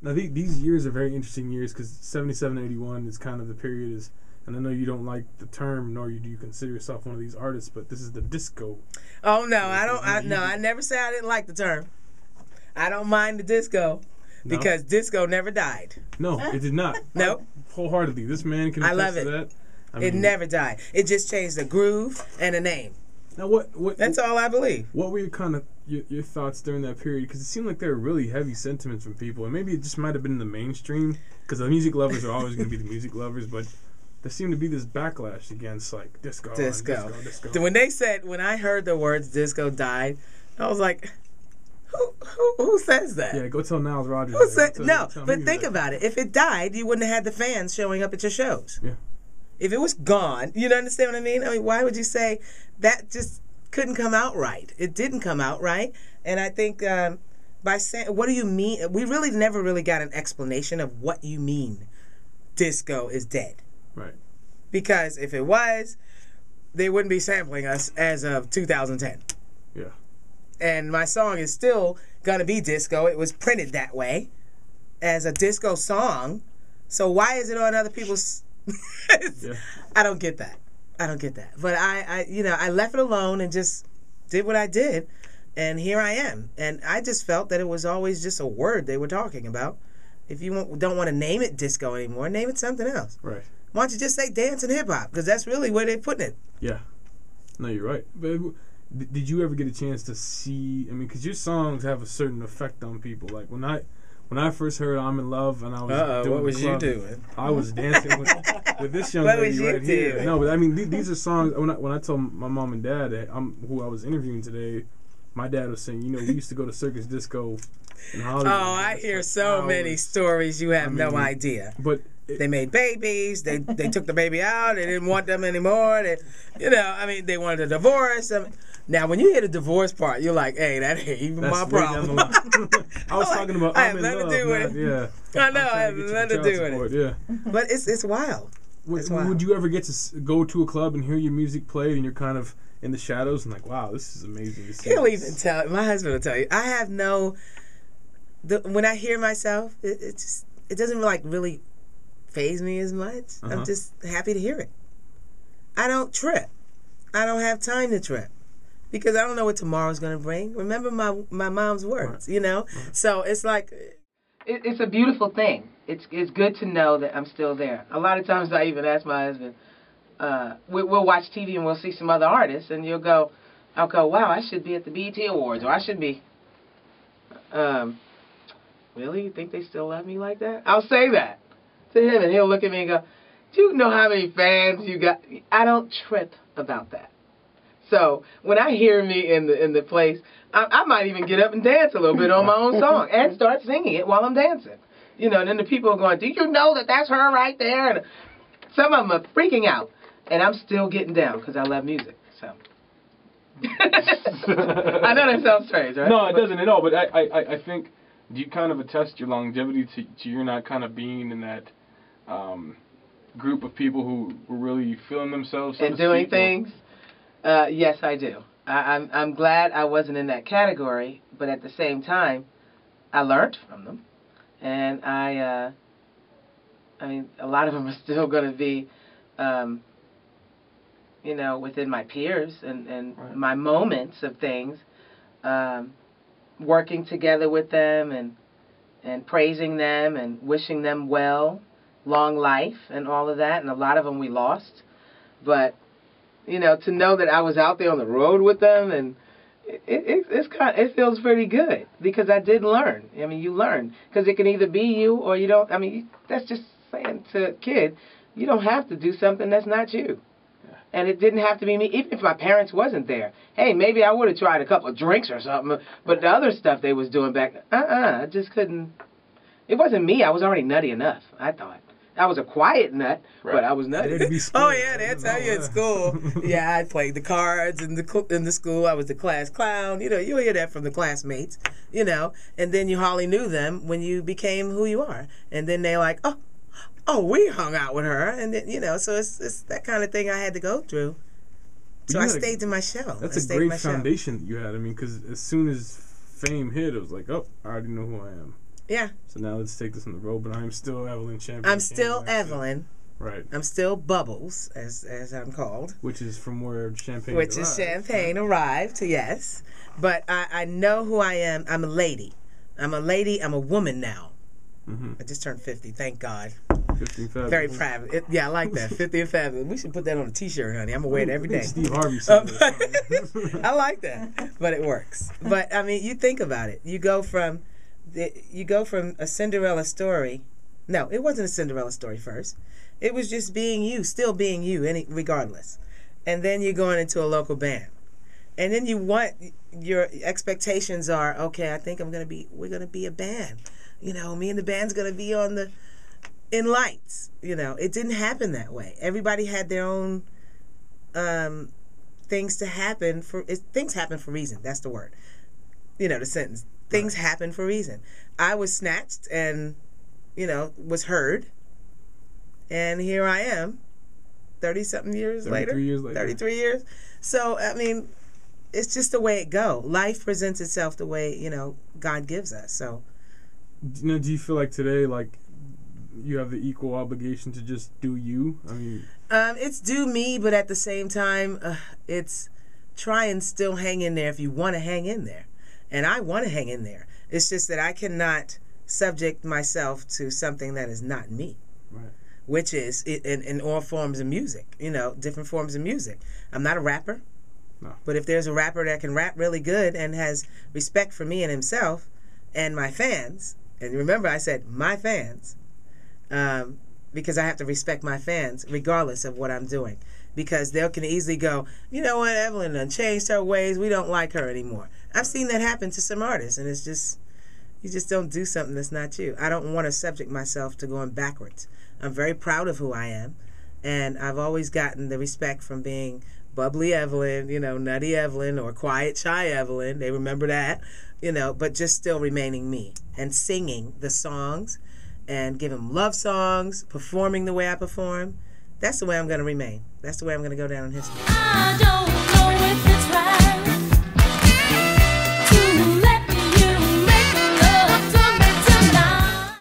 Now, these years are very interesting years because 77, 81 is kind of the period is, and I know you don't like the term, nor do you consider yourself one of these artists, but this is the disco. Oh, no, I don't. I never said I didn't like the term. I don't mind the disco because disco never died. No, it did not. Nope. Wholeheartedly. This man can I love attest it. to that. I It mean, never died. It just changed the groove and the name. Now, what? That's all I believe. What were your thoughts during that period? Because it seemed like there were really heavy sentiments from people, and maybe it just might have been in the mainstream, because the music lovers are always going to be the music lovers, but there seemed to be this backlash against like disco. When I heard the words disco died, I was like, who says that? Yeah, go tell Niles Rodgers. But think about it. If it died, you wouldn't have had the fans showing up at your shows. Yeah. If it was gone, you understand what I mean? I mean, why would you say that just couldn't come out right? It didn't come out right. And I think by saying, what do you mean? We really never really got an explanation of what you mean disco is dead. Right. Because if it was, they wouldn't be sampling us as of 2010. Yeah. And my song is still going to be disco. It was printed that way as a disco song. So why is it on other people's... Yeah. I don't get that. But I left it alone and just did what I did. And here I am. And I just felt that it was always just a word they were talking about. If you don't want to name it disco anymore, name it something else. Right. Why don't you just say dance and hip-hop? Because that's really where they're putting it. Yeah. No, you're right. But did you ever get a chance to see... I mean, because your songs have a certain effect on people. Like, when I first heard "I'm in Love" and I was doing what was the club, you doing? I was dancing with this young What lady was you right here. doing? No, but I mean these are songs. When I told my mom and dad that who I was interviewing today, my dad was saying, we used to go to Circus Disco in Hollywood. Oh, I hear so many stories. You have no idea. But they made babies. They took the baby out. They didn't want them anymore. They wanted a divorce. Now, when you hear the divorce part, you're like, hey, that ain't even my problem. I was talking about I'm in love. I know, I have nothing to do with it. Yeah. But it's wild. Would you ever get to go to a club and hear your music played and you're kind of in the shadows and like, wow, this is amazing to see? He'll even tell. My husband will tell you. I have when I hear myself, it doesn't like really faze me as much. I'm just happy to hear it. I don't trip. I don't have time to trip. Because I don't know what tomorrow's going to bring. Remember my mom's words, Right. So it's like... It's a beautiful thing. It's good to know that I'm still there. A lot of times I even ask my husband, we'll watch TV and we'll see some other artists, and I'll go, wow, I should be at the BET Awards, or I should be... Really? You think they still love me like that? I'll say that to him, and he'll look at me and go, do you know how many fans you got? I don't trip about that. So when I hear me in the place, I might even get up and dance a little bit on my own song and start singing it while I'm dancing. And then the people are going, do you know that that's her right there? And some of them are freaking out. And I'm still getting down because I love music. So I know that sounds strange, right? No, it doesn't at all. But I think, do you kind of attest your longevity to your not kind of being in that group of people who were really feeling themselves? And doing things? Yes, I do. I'm glad I wasn't in that category, but at the same time, I learned from them, and a lot of them are still going to be, within my peers and right. My moments of things, working together with them and praising them and wishing them well, long life, and all of that. And a lot of them we lost, but. To know that I was out there on the road with them, and it feels pretty good because I did learn. I mean, you learn because it can either be you or you don't. I mean, that's just saying to a kid, you don't have to do something that's not you. Yeah. And it didn't have to be me. Even if my parents wasn't there, hey, maybe I would have tried a couple of drinks or something. But the other stuff they was doing back, I just couldn't. It wasn't me. I was already nutty enough, I thought. I was a quiet nut, right. But I was nutty. Oh, yeah, they'll tell you at school. Yeah, I played the cards in the school. I was the class clown. You'll hear that from the classmates, And then you hardly knew them when you became who you are. And then they're like, oh, we hung out with her. And then, so it's that kind of thing I had to go through. So I stayed to my shell. That's a great foundation that you had. I mean, because as soon as fame hit, it was like, oh, I already know who I am. Yeah. So now let's take this on the road. But I'm still Evelyn Champagne. I'm still Evelyn. Right. I'm still Bubbles, as I'm called. Which is from where Champagne Which arrived. is Champagne arrived, yes. But I know who I am. I'm a lady. I'm a lady. I'm a woman now. Mm-hmm. I just turned 50, thank God. 50 and fabulous. Very proud. Yeah, I like that. 50 and fabulous. We should put that on a T-shirt, honey. I'm going to wear it every day. Steve Harvey said that. I like that. But it works. But, I mean, you think about it. You go from a Cinderella story. No, it wasn't a Cinderella story first. It was just being you, still being you, regardless. And then you're going into a local band. And then your expectations are, okay, I think we're going to be a band. You know, me and the band's going to be in lights. You know, it didn't happen that way. Everybody had their own things to happen things happen for a reason. That's the word. You know, the sentence. Things happen for a reason. I was snatched and, you know, was heard. And here I am, 30-something years later. 33 years. So, I mean, it's just the way it go. Life presents itself the way, you know, God gives us. So, you know, do you feel like today, like, you have the equal obligation to just do you? I mean, it's do me, but at the same time, it's try and still hang in there if you want to hang in there. And I want to hang in there. It's just that I cannot subject myself to something that is not me. Right. Which is in all forms of music, you know, different forms of music. I'm not a rapper, no. But if there's a rapper that can rap really good and has respect for me and himself and my fans, and remember I said my fans, because I have to respect my fans regardless of what I'm doing. Because they can easily go, you know what, Evelyn done changed her ways, we don't like her anymore. I've seen that happen to some artists, and it's just, you just don't do something that's not you. I don't want to subject myself to going backwards. I'm very proud of who I am, and I've always gotten the respect from being bubbly Evelyn, you know, nutty Evelyn, or quiet, shy Evelyn. They remember that, you know, but just still remaining me and singing the songs and giving love songs, performing the way I perform. That's the way I'm going to remain. That's the way I'm going to go down in history. I don't know if it's right.